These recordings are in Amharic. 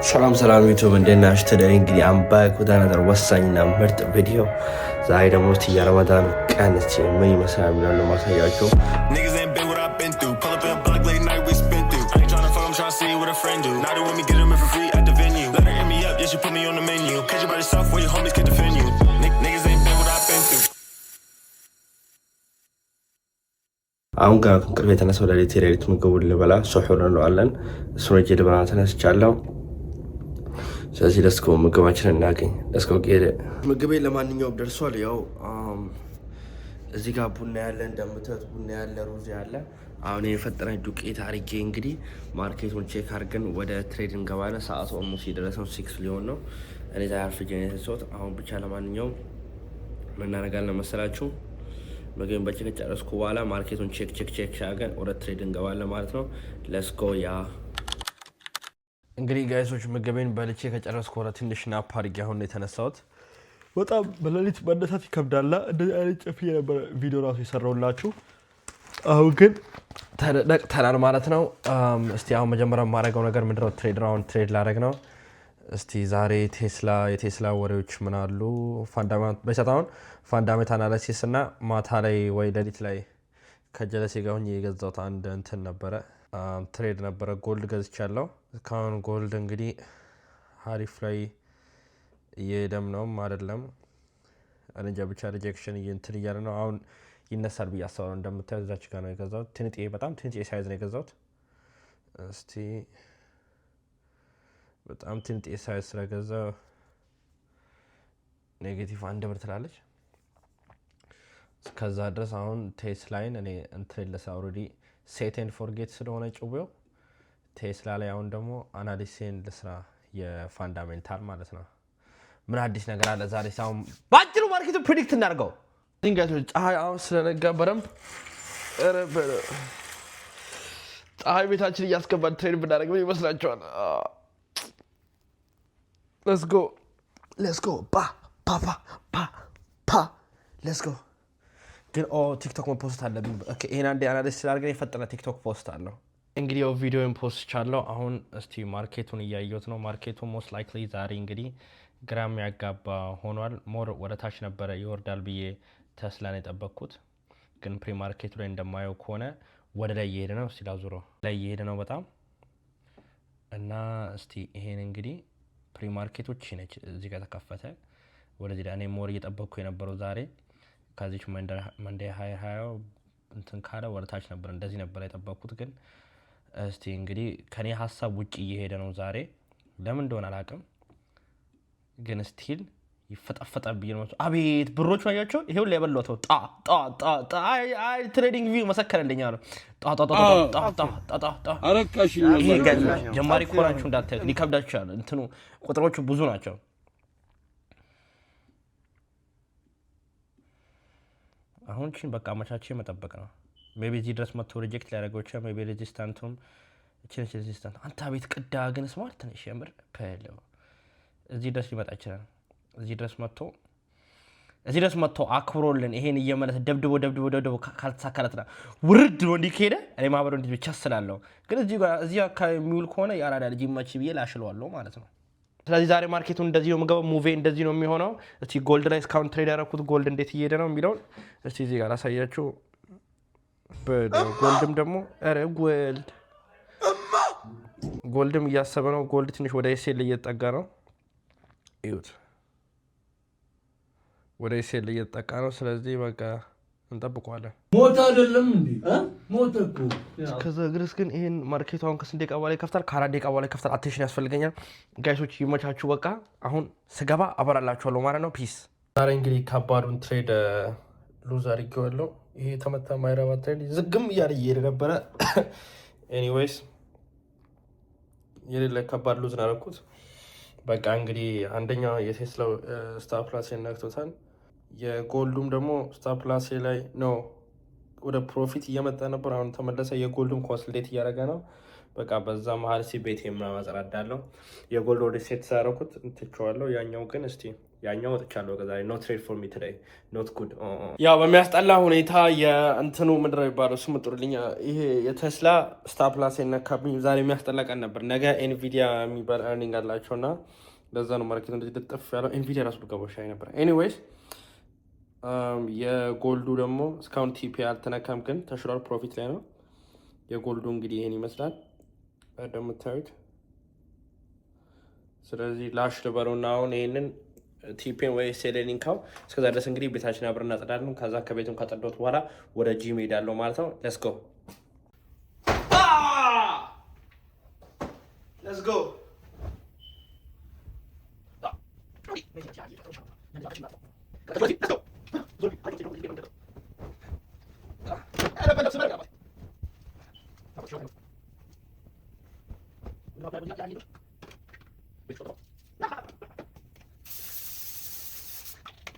ሰላም ሰላም ዩቱብ እንዴት ናችሁ? ቱዴይ እንግዲህ አም ባክ with another ወሳኝና ምርጥ ቪዲዮ። ዛሬ ደግሞ የረመዳን ቀን ምን ይመስላል የሚለው ማሳያችሁ። አሁን ጋር ከእንቅልፍ የተነሳው ሌሊት ምግቡን ልበላ ሱሑር እንለዋለን። እሱን እጄ ልበላ ተነስቻለሁ። ስለዚህ ለስኮ ምግባችንን እናገኝ። ለስኮ ጌደ ምግቤ ለማንኛውም ደርሷል። ያው እዚህ ጋር ቡና ያለ እንደምታዩት ቡና ያለ ሩዝ ያለ። አሁን የፈጠረኝ ዱቄት አርጌ እንግዲህ ማርኬቱን ቼክ አድርገን ወደ ትሬድ እንገባለን። ሰዓቱ ኦልሞስት የደረሰው 6 ሊሆን ነው። እኔ ዛ አርፍጄ ነው የተነሳሁት። አሁን ብቻ ለማንኛውም ምን እናደርጋለን መሰላችሁ? ምግቤን በቼክ ጨረስኩ በኋላ ማርኬቱን ቼክ አድርገን ወደ ትሬድ እንገባለን ማለት ነው። ለስኮ ያ እንግዲህ ጋይሶች ምግቤን በልቼ ከጨረስኩ በኋላ ትንሽ ናፕ አድርጌ አሁን ነው የተነሳሁት። በጣም በሌሊት መነሳት ይከብዳል። እንደዚህ አይነት ጨፍዬ ነበር ቪዲዮ ራሱ የሰራሁላችሁ። አሁን ግን ተነቅተናል ማለት ነው። እስቲ አሁን መጀመሪያ የማደርገው ነገር ምንድን ነው? ትሬድ ላደርግ ነው። እስቲ ዛሬ የቴስላ ወሬዎች ምን አሉ? በሰታሁን ፋንዳሜንታል አናሊሲስ እና ማታ ላይ ወይ ሌሊት ላይ ከጀለሴ ጋር ሆኜ የገዛሁት አንድ እንትን ነበረ፣ ትሬድ ነበረ። ጎልድ ገዝቻለሁ። እስካሁን ጎልድ እንግዲህ ሀሪፍ ላይ እየሄደም ነውም አይደለም እንጃ፣ ብቻ ሪጀክሽን እንትን እያለ ነው። አሁን ይነሳል ብዬ አስባለሁ። እንደምታዩት እዛች ጋር ነው የገዛሁት። በጣም ትንጤ ሳይዝ ነው የገዛሁት። እስቲ በጣም ትንጤ ሳይዝ ስለገዛ ኔጌቲቭ 1 ብር ትላለች። እስከዛ ድረስ አሁን ቴስላይን እኔ እንትን ለሳ ኦልሬዲ ሴት ኤንድ ፎርጌት ስለሆነ ጭዌው ቴስላ ላይ አሁን ደግሞ አናሊሲስን ለስራ የፋንዳሜንታል ማለት ነው። ምን አዲስ ነገር አለ ዛሬ? ሳው ባጭሩ ማርኬቱ ፕሬዲክት እናድርገው። ድንጋዮች ፀሐይ አሁን ስለነጋ በደንብ ፀሐይ ቤታችን እያስገባን ትሬድ ብናደርግ ምን ይመስላችኋል? ሌትስ ጎ ፓ ሌትስ ጎ። ግን ቲክቶክ ፖስት አለብኝ። ይሄን አንዴ አናሊሲስ ስላደርገን የፈጠነ ቲክቶክ ፖስት አለው። እንግዲህ ቪዲዮን ፖስት ቻለው። አሁን እስቲ ማርኬቱን እያየሁት ነው። ማርኬቱ ሞስት ላይክሊ ዛሬ እንግዲህ ግራም ያጋባ ሆኗል። ሞር ወደ ታች ነበረ ይወርዳል ብዬ ተስላን የጠበቅኩት፣ ግን ፕሪ ማርኬቱ ላይ እንደማየው ከሆነ ወደ ላይ እየሄደ ነው። እስቲ ላዙሮ ላይ እየሄደ ነው በጣም እና እስቲ ይሄን እንግዲህ ፕሪ ማርኬቶች ነች እዚህ ጋር ተከፈተ ወደዚህ ላይ እኔ ሞር እየጠበቅኩ የነበረው ዛሬ ከዚች መንዴ 2020 እንትን ካለ ወደ ታች ነበር፣ እንደዚህ ነበር የጠበቅኩት። ግን እስቲ እንግዲህ ከኔ ሀሳብ ውጪ እየሄደ ነው ዛሬ። ለምን እንደሆነ አላውቅም፣ ግን ስቲል ይፈጣፈጣል ብዬ ነው። አቤት ብሮቹ አያቸው። ይሄው ላይ ያበላው አይ ትሬዲንግ ቪው መሰከረልኝ አለ። አረካሽ ጀማሪ ኮራችሁ እንዳታዩ ሊከብዳችኋል። እንትኑ ቁጥሮቹ ብዙ ናቸው። አሁን ቺን በቃ አመቻቼ መጠበቅ ነው። ሜቢ እዚህ ድረስ መጥቶ ሪጀክት ሊያደርገው ይችላል። ሜቢ ሬዚስታንቱም ሬዚስታንት አንተ ቤት ቅዳ ግን ስማርት ነሽ የምር ፐለው እዚህ ድረስ ሊመጣ ይችላል። እዚህ ድረስ መጥቶ አክብሮልን ይሄን እየመለሰ ደብድቦ ካልተሳካለትና ውርድ ነው እንዲህ ከሄደ እኔ ማህበሩ እንዲህ ብቻ ስላለው፣ ግን እዚህ አካባቢ የሚውል ከሆነ ያራዳ ልጅ ይመች ብዬ ላሽለዋለሁ ማለት ነው። ስለዚህ ዛሬ ማርኬቱ እንደዚህ ነው የምገባው። ሙቬ እንደዚህ ነው የሚሆነው። እስቲ ጎልድ ላይ እስካሁን ትሬድ ያደረኩት ጎልድ እንዴት እየሄደ ነው የሚለውን እስቲ እዚህ ጋር ላሳያችሁ። ጎልድም ደግሞ ጎልድም እያሰበ ነው። ጎልድ ትንሽ ወደ ኤስኤል እየተጠጋ ነው። እዩት፣ ወደ ኤስኤል እየተጠጋ ነው። ስለዚህ በቃ እንጠብቀዋለን። ሞት አይደለም እንዴ? ሞት እኮ ከዛ ግርስ ግን ይሄን ማርኬቱ አሁን ከስንት ደቂቃ በኋላ ይከፍታል? ከ4 ደቂቃ በኋላ ይከፍታል። አቴንሽን ያስፈልገኛል ጋይሶች፣ ይመቻችሁ። በቃ አሁን ስገባ አበራላችኋለሁ ማለት ነው። ፒስ። ዛሬ እንግዲህ ከባዱን ትሬድ ሉዝ አድርጌዋለሁ። ይሄ ተመታ ማይረባ ትሬድ ዝግም እያለ እየሄደ ነበረ። ኤኒዌይስ የሌለ ከባድ ሉዝ ናረኩት። በቃ እንግዲህ አንደኛው የቴስላው ስታፕ ላስ ነክቶታል። የጎልዱም ደግሞ ስታፕ ላስ ላይ ነው ወደ ፕሮፊት እየመጣ ነበር። አሁን ተመለሰ። የጎልዱም ኮንሶሊዴት እያደረገ ነው። በቃ በዛ መሀል ቤት የምናማጸራዳለው። የጎልድ ወደ ሴት ሳረኩት እንትቸዋለሁ። ያኛው ግን እስቲ ያኛው ወጥቻለሁ ከዛ ኖት ሬድ ፎር ሚ ቱዴይ ኖት ጉድ። ያው በሚያስጠላ ሁኔታ የእንትኑ ምንድን ነው የሚባለው ስም ጥሩልኝ። ይሄ የቴስላ ስታፕ ላስ የነካብኝ ዛሬ የሚያስጠላ ቀን ነበር። ነገ ኤንቪዲያ የሚባል ኤርኒንግ አላቸው እና ለዛ ነው ማርኬት እንደዚህ ልጥፍ ያለው። ኤንቪዲያ ራሱ ልገባው ሻይ ነበር። ኤኒዌይስ የጎልዱ ደግሞ እስካሁን ቲፒ አልተነካም፣ ግን ተሽሏል። ፕሮፊት ላይ ነው። የጎልዱ እንግዲህ ይሄን ይመስላል እንደምታዩት። ስለዚህ ላሽ ልበሉና አሁን ይህንን ቲፔን ወይ ሴሌኒንካው እስከዛ ድረስ እንግዲህ ቤታችን አብረን እናጸዳለን። ከዛ ከቤቱን ካጸዳሁት በኋላ ወደ ጂም ሄዳለሁ ማለት ነው። ሌትስ ጎ ሌትስ ጎ።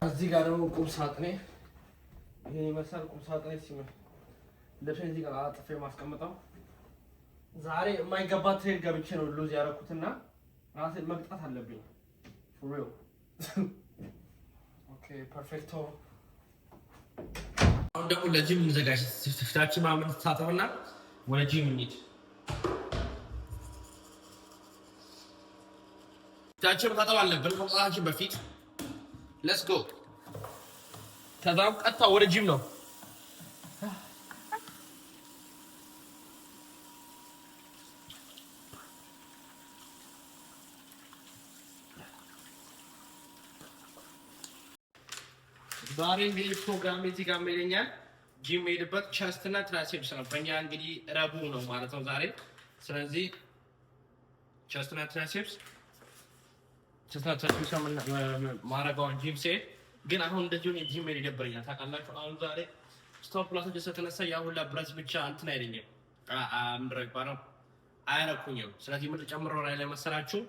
እዚህ ጋር ደግሞ ቁም ሳጥኔ ይሄን ይመስላል። ቁም ሳጥኔ ሲሆን ልብሴን እዚህ ጋር አጥፌ ማስቀምጠው። ዛሬ የማይገባ ትሬድ ገብቼ ነው ሉዝ ያደረኩትና ራሴን መቅጣት አለብኝ። ፎር ሪል ኦኬ ፐርፌክቶ። አሁን ደግሞ ለጂም እንዘጋጅ። ፊታችን ምናምን ተታጠብና ወደ ጂም እንሂድ። ፊታችን መታጠብ አለብን ከመውጣታችን በፊት። ሌትስ ጎ። ከዛም ቀጥታ ወደ ጂም ነው። ዛሬ እንግዲህ ፕሮግራም እዚህ ጋር ይለኛል ጂም ሄድበት ቸስት እና ትራይሴፕስ ነው። በእኛ እንግዲህ ረቡዕ ነው ማለት ነው ዛሬ። ስለዚህ ቸስት እና ትራይሴፕስ ማረጋውን ጂም ሲሄድ ግን አሁን እንደዚሁ ጂም ሄድ ይደብረኛል ታውቃላችሁ። አሁን ዛሬ ስቶፕ ላሶች ስለተነሳ ያ ሁላ ብረት ብቻ እንትን አይለኝም ምድረግባ ነው አያረኩኝም። ስለዚህ ምድ ጨምሮ ላይ መሰላችሁ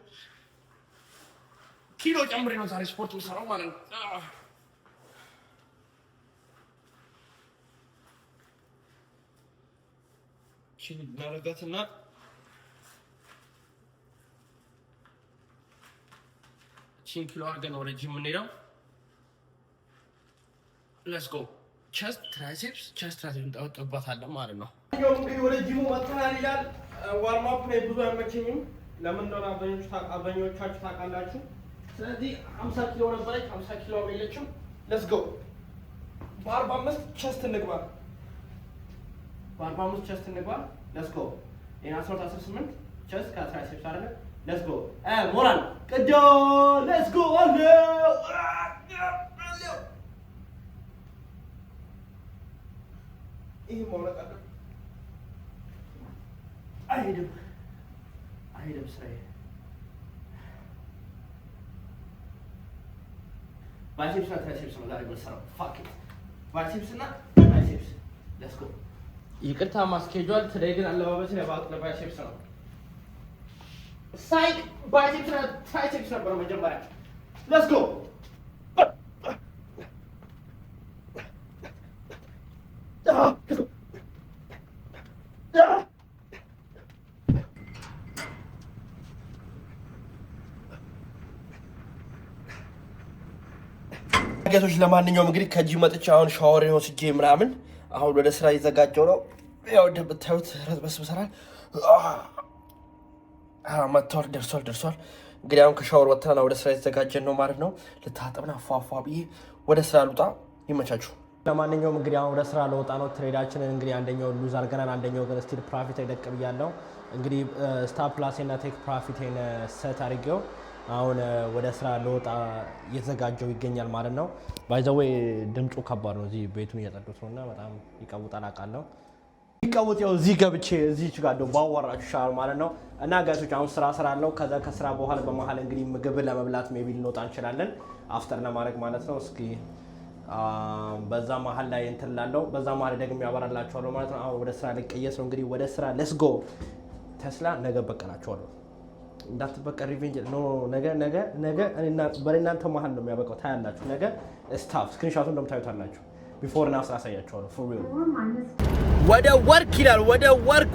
ኪሎ ጨምሬ ነው ዛሬ ስፖርት የምሰራው ማለት ነው። ናረጋትና ቺን ኪሎ አድርገን ወደ ጂም የምንሄደው። ሌትስ ጎ። ቸስት ትራይሴፕስ እንጠወጥባታለን ማለት ነው። እንግዲህ ወደ ጂሙ መጥተናል ይላል። ዋርም አፕ ላይ ብዙ አይመቸኝም። ለምን እንደሆነ አብዛኞቻችሁ ታውቃላችሁ። ስለዚህ 50 ኪሎ ነበረች፣ 50 ኪሎ የለችም። ሌትስ ጎ። በ45 ቸስት እንግባ። በ45 ቸስት እንግባ። ሌትስ ጎ። ይሄን 18 ቸስት ከትራይሴፕስ አይደለ? ሌትስ ጎ። ሞራል ቅዶ ሌትስ ጎ። አለ ይሄ ማውለቅ አለ። አይሄድም ስራዬ። ባይሴፕስ እና ትራይሴፕስ ነው ዛሬ የምንሰራው። ፋክ ኢት ባይሴፕስ እና ትራይሴፕስ ሌትስ ጎ። ይቅርታ ማስኬጁል ትዴይ ግን አለባበሴ ለባይሴፕስ ነው። ሳይክ ባይሴፕስ እና ትራይሴፕስ ነበር መጀመሪያ። ሌትስ ጎ። ጌቶች ለማንኛውም እንግዲህ ከጂም መጥቼ አሁን ሻወር ወስጄ ምናምን አሁን ወደ ስራ እየዘጋጀው ነው። ያው እንደምታዩት ረዝበስ ብሰራል መጥተዋል። ደርሷል። እንግዲህ አሁን ከሻወር ወጥተን ወደ ስራ የተዘጋጀን ነው ማለት ነው። ልታጠብና ፏፏ ብዬ ወደ ስራ ልውጣ። ይመቻችሁ። ለማንኛውም እንግዲህ አሁን ወደ ስራ ለወጣ ነው። ትሬዳችንን እንግዲህ አንደኛው ሉዝ አድርገናል፣ አንደኛው ግን ስቲል ፕሮፊት አይደቅ ብያለሁ። እንግዲህ ስታፕ ፕላሴና ቴክ ፕሮፊቴን ሰት አድርጌው አሁን ወደ ስራ ለወጣ እየተዘጋጀው ይገኛል ማለት ነው። ባይ ዘ ዌይ ድምፁ ከባድ ነው። እዚህ ቤቱን እያጸዱት ነው እና በጣም ይቀውጣል አውቃለሁ። ይቀውጥ ያው እዚህ ገብቼ እዚህ ጋር ደው ባወራችሁ ሻል ማለት ነው። እና ጋይሶች አሁን ስራ አለው። ከዛ ከስራ በኋላ በመሀል እንግዲህ ምግብ ለመብላት ሜቢ ልንወጣ እንችላለን፣ አፍተር ለማድረግ ማለት ነው። እስኪ በዛ መሀል ላይ እንትን እላለሁ፣ በዛ መሀል ደግሞ ያበራላችኋለሁ ማለት ነው። አሁን ወደ ስራ ልቀየስ ነው እንግዲህ ወደ ስራ ሌትስ ጎ። ቴስላ ነገ በቀላችኋለሁ እንዳትበቀል ሪቬንጅ ኖ ነገ በእናንተ መሀል ነው የሚያበቃው። ታያላችሁ ነገ ስታፍ ስክሪንሻቱን እንደምታዩታላችሁ። ቢፎር እና አፍተር አሳያችኋለሁ for real ወደ ወርክ ይላል ወደ ወርክ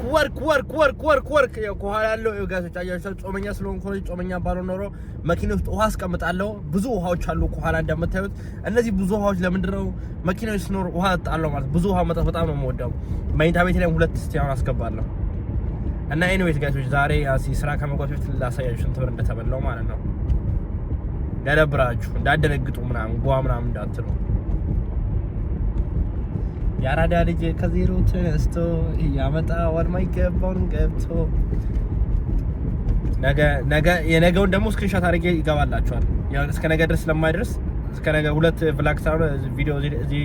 ከኋላ ያለው ጋዞች አያችሁ ጾመኛ ስለሆንኩ ጾመኛ ባልሆን ኖሮ መኪና ውስጥ ውሃ አስቀምጣለሁ ብዙ ውሃዎች አሉ ከኋላ እንደምታዩት እነዚህ ብዙ ውሃዎች ለምንድነው መኪናው ሲኖር ውሃ አጣለሁ ማለት ብዙ ውሃ መጣ በጣም ነው የምወደው መኝታ ቤት ላይ ሁለት ስቲያውን አስገባለሁ እና ኤኒዌይስ ጋይሶች ዛሬ ስራ ከመጓዝ በፊት ላሳያችሁ ስንት ብር እንደተበላው ማለት ነው ያለብራችሁ እንዳደነግጡ ምናምን እንዳትሉ ያራዳ ልጅ ከዜሮ ተነስቶ ያመጣዋል ማይገባውን ገብቶ ነገ የነገውን ደግሞ ስክሪንሾት አድርጌ ይገባላችኋል ያው እስከ ነገ ድረስ ስለማይደርስ እስከ ነገ ሁለት ቭሎግ ሳይሆን ቪዲዮ እዚህ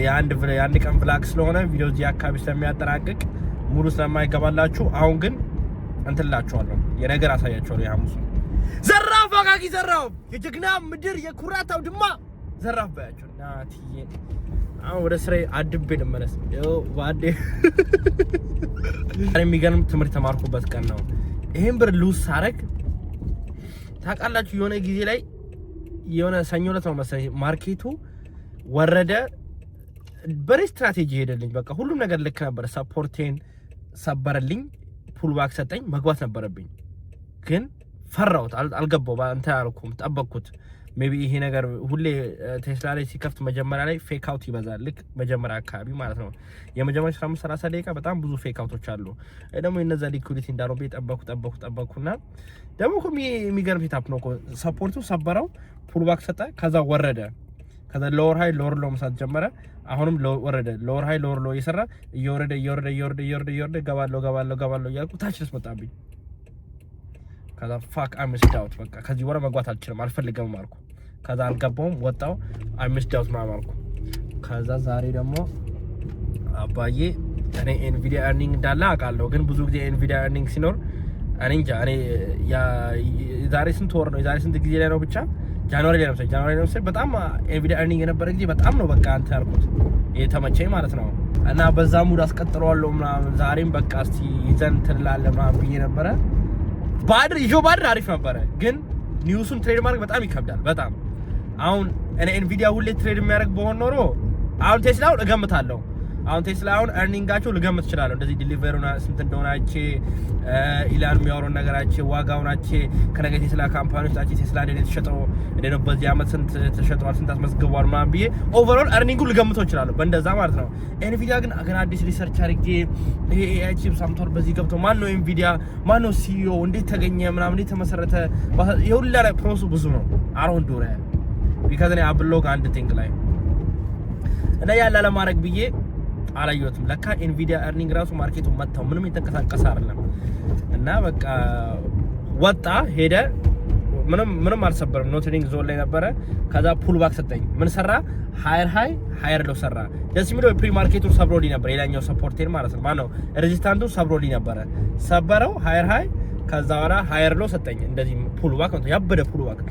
የአንድ ቀን ቭሎግ ስለሆነ ቪዲዮ እዚህ አካባቢ ስለሚያጠናቅቅ ሙሉ ስለማይገባላችሁ አሁን ግን እንትላችኋለሁ የነገር አሳያችኋለሁ የሐሙስ ዘራፍ አጋጊ ዘራፍ የጀግና ምድር የኩራታው ድማ ዘራፍ ባያችሁ ናትዬ አሁን ወደ ስራዬ አድቤ ልመለስ ያው ባዴ የሚገርም ትምህርት ተማርኩበት ቀን ነው ይሄን ብር ሉዝ ሳረግ ታውቃላችሁ የሆነ ጊዜ ላይ የሆነ ሰኞ ዕለት ነው መሰለኝ ማርኬቱ ወረደ በሬ ስትራቴጂ ሄደልኝ በቃ ሁሉም ነገር ልክ ነበር ሰፖርቴን ሰበረልኝ ፑልባክ ሰጠኝ መግባት ነበረብኝ ግን ፈራውት አልገባው አንተ አልኩም ጠበቅኩት ሜቢ ይሄ ነገር ሁሌ ቴስላ ላይ ሲከፍት መጀመሪያ ላይ ፌክ አውት ይበዛል ልክ መጀመሪያ አካባቢ ማለት ነው የመጀመሪያ 15-30 ደቂቃ በጣም ብዙ ፌክ አውቶች አሉ ደግሞ የነዛ ሊኩዊዲቲ እንዳለው ጠበቅኩና ደግሞ የሚገርም ሴታፕ ነው ሰፖርቱ ሰበረው ፑልባክ ሰጠ ከዛ ወረደ ከዛ ሎወር ሃይ ሎወር ሎ መስራት ጀመረ አሁንም ወረደ ሎወር ሃይ ሎወር ሎ እየሰራ እየወረደ ገባለው እያልኩ ታች ድረስ መጣብኝ ከዛ ፋክ አይ ሚስድ አውት በቃ ከዚህ ወራ መግባት አልችልም አልፈልግም አልኩ ከዛ አልገባውም ወጣው አይ ሚስድ አውት ማማርኩ ከዛ ዛሬ ደግሞ አባዬ እኔ ኤንቪዲያ ኤርኒንግ እንዳለ አውቃለሁ ግን ብዙ ጊዜ ኤንቪዲያ ኤርኒንግ ሲኖር እኔ እንጃ እኔ ዛሬ ስንት ወር ነው ዛሬ ስንት ጊዜ ላይ ነው ብቻ ጃንዋሪ ላይ ነው በጣም ኤንቪዲያ ኤርኒንግ የነበረ ጊዜ በጣም ነው በቃ አንተ ያልኩት የተመቸኝ ማለት ነው እና በዛ ሙድ አስቀጥረዋለሁ ምናምን ዛሬም በቃ እስቲ ይዘን ትላለ ምናምን ብዬ ነበረ ባድር አሪፍ ነበረ ግን ኒውሱን ትሬድ ማድረግ በጣም ይከብዳል በጣም አሁን እኔ ኤንቪዲያ ሁሌ ትሬድ የሚያደርግ በሆነ ኖሮ አሁን ቴስላውን እገምታለሁ አሁን ቴስላውን ኤርኒንጋቸው ልገምት እችላለሁ እንደዚህ ዲሊቨሩና ስንት እንደሆነ አይቼ ኢላን የሚያወራውን ነገር አይቼ ዋጋውን አይቼ ከነገ ቴስላ ካምፓኒዎች አይቼ ቴስላ እንዴት ተሸጠው እንደው በዚህ አመት ስንት ተሸጠዋል ስንት አስመዝግቧል ማለት ብዬ ኦቨርኦል ኤርኒንጉን ልገምተው እችላለሁ በእንደዛ ማለት ነው ኤንቪዲያ ግን አገና አዲስ ሪሰርች አድርጌ ይሄ ኤአይ ቺፕ ሳምቶር በዚህ ገብቶ ማን ነው ኤንቪዲያ ማን ነው ሲኢኦ እንዴት ተገኘ ምናምን እንዴት ተመሰረተ የሁላ ላይ ፕሮሰሱ ብዙ ነው አሮን ዱረ ቢካዝ እኔ አብሎግ አንድ ቲንግ ላይ እና ያለ ለማድረግ ብዬ አላየሁትም ለካ ኤንቪዲያ ኤርኒንግ ራሱ ማርኬቱ መጣው ምንም የተንቀሳቀሰ አይደለም እና በቃ ወጣ ሄደ ምንም አልሰበረም ኖትሪንግ ዞን ላይ ነበረ ከዛ ፑልባክ ሰጠኝ ምን ሰራ ሃየር ሎ ሰራ ደስ የሚለው ፕሪ ማርኬቱ ሰብሮሊ ነበር የላኛው ሰፖርቴን ማለት ነው ማነው ሬዚስታንቱ ሰብሮሊ ነበረ ሰበረው ሃይ ከዛ ወራ ሃየር ሎ ሰጠኝ እንደዚህ ፑልባክ ነው ያበደ ፑልባክ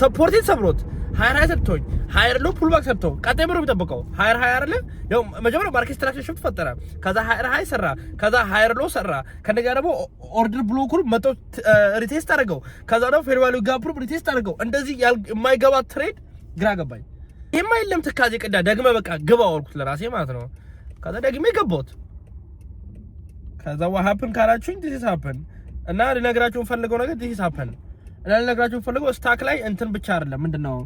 ሰፖርቴን ሰብሮት ሃየር ሰጥቶኝ ሃየር ሎ ፑልባክ ሰጥቶ ቀጣይ ምሮ ቢጠብቀው ሃየር አይደለ ያው መጀመሪያ ማርኬት ስትራክቸር ሽፍት ፈጠረ ከዛ ሃየር ሰራ ከዛ ሃየር ሎ ሰራ ከነጋ ደግሞ ኦርደር ብሎኩን መጥቶ ሪቴስት አድርገው ከዛ ደግሞ ፌር ቫልዩ ጋፕ ሪቴስት አድርገው እንደዚህ የማይገባ ትሬድ ግራ ገባኝ የማይለም ተካዜ ቀዳ ደግመ በቃ ግባው አልኩት ለራሴ ማለት ነው ከዛ ደግሜ ገባሁት ከዛ what happened ካላችሁኝ this is happen እና ልነግራችሁ ፈልገው ነገር this is happen እና ልነግራችሁ ፈልገው ስታክ ላይ እንትን ብቻ አይደለም ምንድነው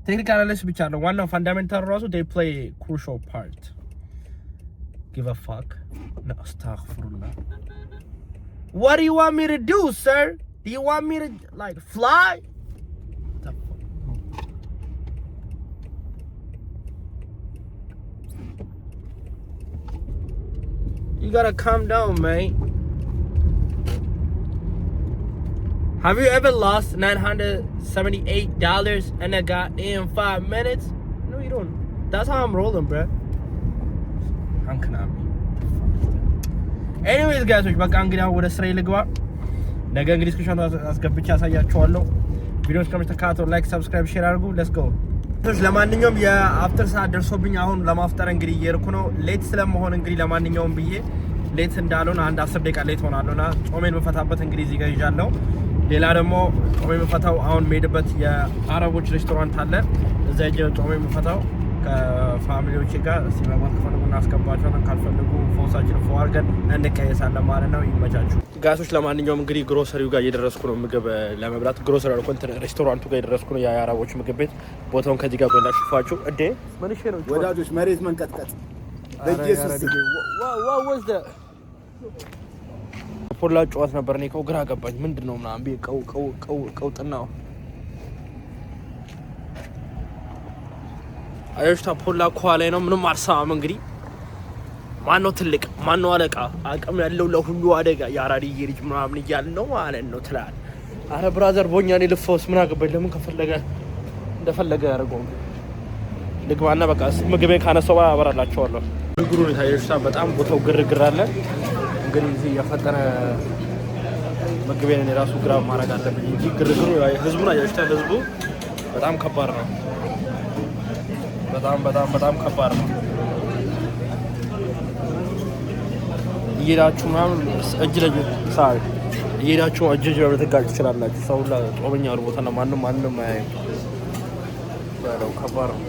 ቴክኒካል አናሊሲስ ብቻ ነው ዋናው ፋንዳሜንታል ራሱ they play a crucial part give a fuck no astaghfirullah what do you want me to do sir do you want me to like fly you gotta calm down mate Have you ever lost $978 and I got in 5 minutes? No, you don't. That's how I'm rolling, bro. I'm cannot be. Anyways, guys, በቃ እንግዲህ ወደ ስራዬ ልግባ። ነገ እንግዲህ ስክሪንሾት አስገብቼ አሳያችኋለሁ። ቪዲዮውን እስከምትከታተሉ ላይክ፣ ሰብስክራይብ፣ ሼር አድርጉ። ሌትስ ጎ። ለማንኛውም የአፍተር ሰዓት ደርሶብኝ አሁን ለማፍጠር እንግዲህ እየሄድኩ ነው። ሌት ስለመሆን እንግዲህ ለማንኛውም ብዬ ሌት እንዳልሆነ አንድ 10 ደቂቃ ሌት ሆናለሁና ጾሜን መፈታበት እንግዲህ እዚህ ጋር ይዣለሁ። ሌላ ደግሞ ጾሜ መፈታው አሁን የምሄድበት የአረቦች ሬስቶራንት አለ። እዛ ሄጄ ጾሜ መፈታው ከፋሚሊዎቼ ጋር እስቲ መግባት ከፈለጉ እናስገባቸዋለን፣ ካልፈለጉ ፎሳችን ፎ አድርገን እንቀየሳለን ማለት ነው። ይመቻችሁ ጋሶች። ለማንኛውም እንግዲህ ግሮሰሪው ጋር እየደረስኩ ነው ምግብ ለመብላት። ግሮሰሪ ሬስቶራንቱ ጋር እየደረስኩ ነው፣ የአረቦች ምግብ ቤት። ቦታውን ከዚህ ጋር ጎንዳ ሽፋችሁ እንዴ ምን ይሄ ነው ወዳጆች፣ መሬት መንቀጥቀጥ ፖላ ጨዋት ነበር። እኔ ግራ ገባኝ። ምንድን ነው ምናምን ቤት ቀውጥናው አዮሽታ ፖላ ኳ ላይ ነው። ምንም አልሰማም። እንግዲህ ማነው ትልቅ ማነው አለቃ አቅም ያለው ለሁሉ አደጋ የአራድዬ ልጅ ምናምን እያልን ነው ማለት ነው ትላል። አረ ብራዘር ቦኛኔ ልፈውስ ምን አገባኝ። ለምን ከፈለገ እንደፈለገ ያደርገው። ልግባና በቃ ምግቤን ካነሳው አበራላቸዋለሁ። ግርግሩ ታየሽታ በጣም ቦታው ግርግር አለ። እንግዲህ እዚህ የፈጠነ ምግቤን የራሱ ግራ ማድረግ አለብኝ እንጂ ግርግሩ ህዝቡን አየሽታ። ህዝቡ በጣም ከባድ ነው። በጣም ከባድ ነው። እየሄዳችሁ ምናምን እጅ ለእጅ ሳይ እየሄዳችሁ እጅ ልትጋጭ ትችላላችሁ። ሰው ሁላ ጦመኛ ያሉ ቦታ ነው። ማንም አያይም። ያለው ከባድ ነው።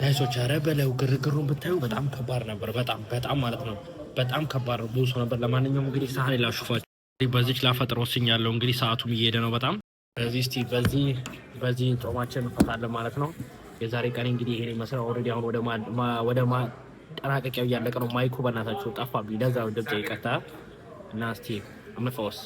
ጋይሶች ኧረ በለው ግርግሩን ብታዩ በጣም ከባድ ነበር። በጣም ማለት ነው። በጣም ከባድ ነው። ብዙ ሰው ነበር። ለማንኛውም እንግዲህ ሳህን ላሹፋችሁ። በዚች ላፈጥር ወስኛለሁ። እንግዲህ ሰዓቱም እየሄደ ነው በጣም። ስለዚህ እስቲ በዚህ ጾማችን እንፈታለን ማለት ነው። የዛሬ ቀን እንግዲህ ይሄን ይመስላል። ኦልሬዲ አሁን ወደ ማጠናቀቂያው እያለቀ ነው። ማይኩ በእናታችሁ ጠፋብኝ። ለዛ ድምጽ ይቀጣ እና እስቲ እንፈውስ።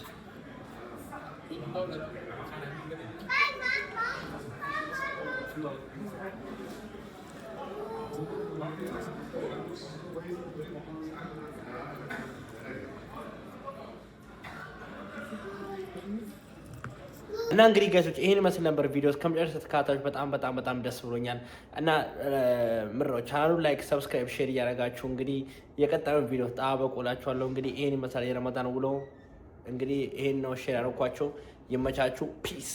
እና እንግዲህ ጋይሶች ይሄን መስል ነበር ቪዲዮ እስከመጨረሻ ተከታታዮች በጣም ደስ ብሎኛል። እና ምንድነው ቻናሉን ላይክ፣ ሰብስክራይብ፣ ሼር እያደረጋችሁ እንግዲህ የቀጣዩን ቪዲዮ ተጣበቁላችኋለሁ። እንግዲህ ይሄን ይመስላል የረመዳን ውሎ። እንግዲህ ይሄን ነው ሼር ያደረኳቸው። ይመቻችሁ። ፒስ